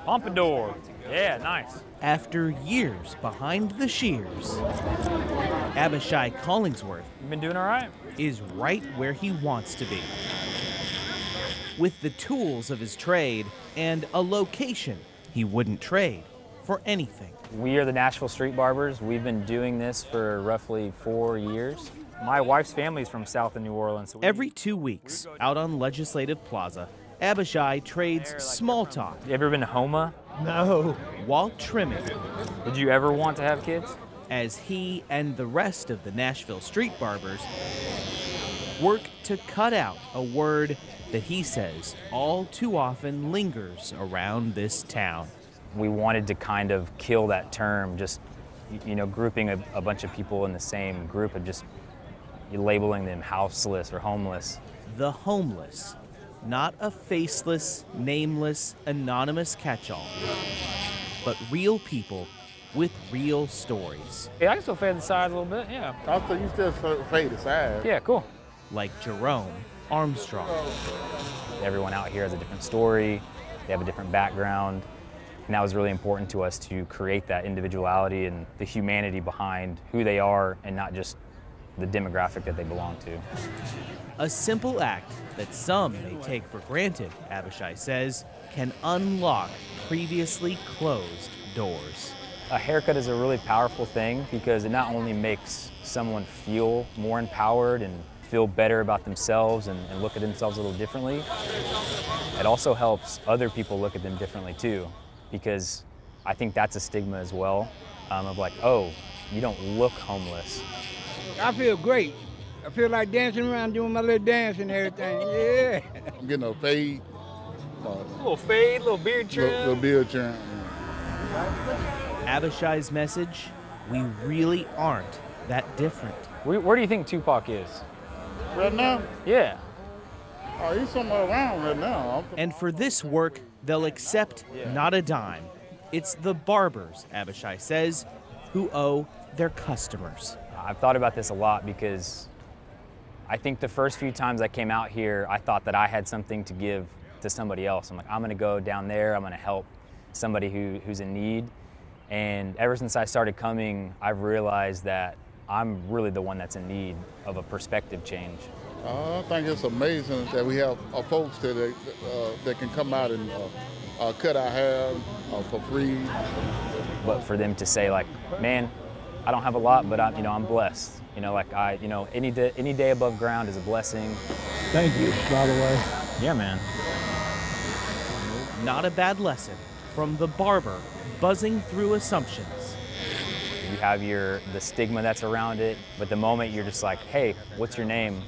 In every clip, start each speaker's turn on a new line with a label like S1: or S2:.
S1: Pompadour. Yeah, nice.
S2: After years behind the shears, Abishai Collingsworth
S1: You been doing all right?
S2: is right where he wants to be. With the tools of his trade and a location he wouldn't trade for anything.
S1: We are the Nashville Street Barbers. We've been doing this for roughly 4 years. My wife's family's from south of New Orleans. So
S2: Every 2 weeks, out on Legislative Plaza, Abishai trades small talk
S1: You ever been to Homa?
S3: No.
S2: while trimming
S1: Did you ever want to have kids?
S2: as he and the rest of the Nashville Street Barbers work to cut out a word that he says all too often lingers around this town.
S1: We wanted to kind of kill that term, just, grouping a bunch of people in the same group and just labeling them houseless or homeless.
S2: The homeless, not a faceless, nameless, anonymous catch-all, but real people with real stories.
S1: Yeah, I can still fade the sides a little bit, yeah.
S3: I thought you still fade the sides.
S1: Yeah, cool.
S2: Like Jerome Armstrong.
S1: Everyone out here has a different story, they have a different background, and that was really important to us to create that individuality and the humanity behind who they are and not just the demographic that they belong to.
S2: A simple act that some may take for granted, Abishai says, can unlock previously closed doors.
S1: A haircut is a really powerful thing because it not only makes someone feel more empowered and feel better about themselves and look at themselves a little differently, it also helps other people look at them differently too, because I think that's a stigma as well, of like, oh, you don't look homeless.
S4: I feel great. I feel like dancing around doing my little dance and everything. Yeah.
S3: I'm getting a fade.
S1: A little fade, little beard trim.
S3: Little beard trim.
S2: Abishai's message, we really aren't that different.
S1: Where do you think Tupac is?
S3: Right now?
S1: Yeah.
S3: Oh, he's somewhere around right now.
S2: And for this work, they'll accept not a dime. It's the barbers, Abishai says, who owe their customers.
S1: I've thought about this a lot because I think the first few times I came out here, I thought that I had something to give to somebody else. I'm like, I'm gonna go down there, I'm gonna help somebody who's in need. And ever since I started coming, I've realized that I'm really the one that's in need of a perspective change.
S3: I think it's amazing that we have folks that can come out and cut our hair for free.
S1: But for them to say like, man, I don't have a lot, but I'm blessed. Any day above ground is a blessing.
S4: Thank you, by the way.
S1: Yeah, man.
S2: Not a bad lesson from the barber buzzing through assumptions.
S1: You have the stigma that's around it, but the moment you're just like, hey, what's your name?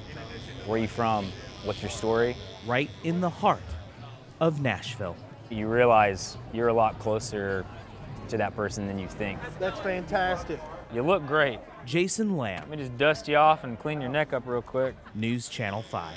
S1: Where are you from? What's your story?
S2: Right in the heart of Nashville.
S1: You realize you're a lot closer to that person than you think.
S5: That's fantastic.
S1: You look great.
S2: Jason Lamb,
S1: Let me just dust you off and clean your neck up real quick.
S2: News Channel 5.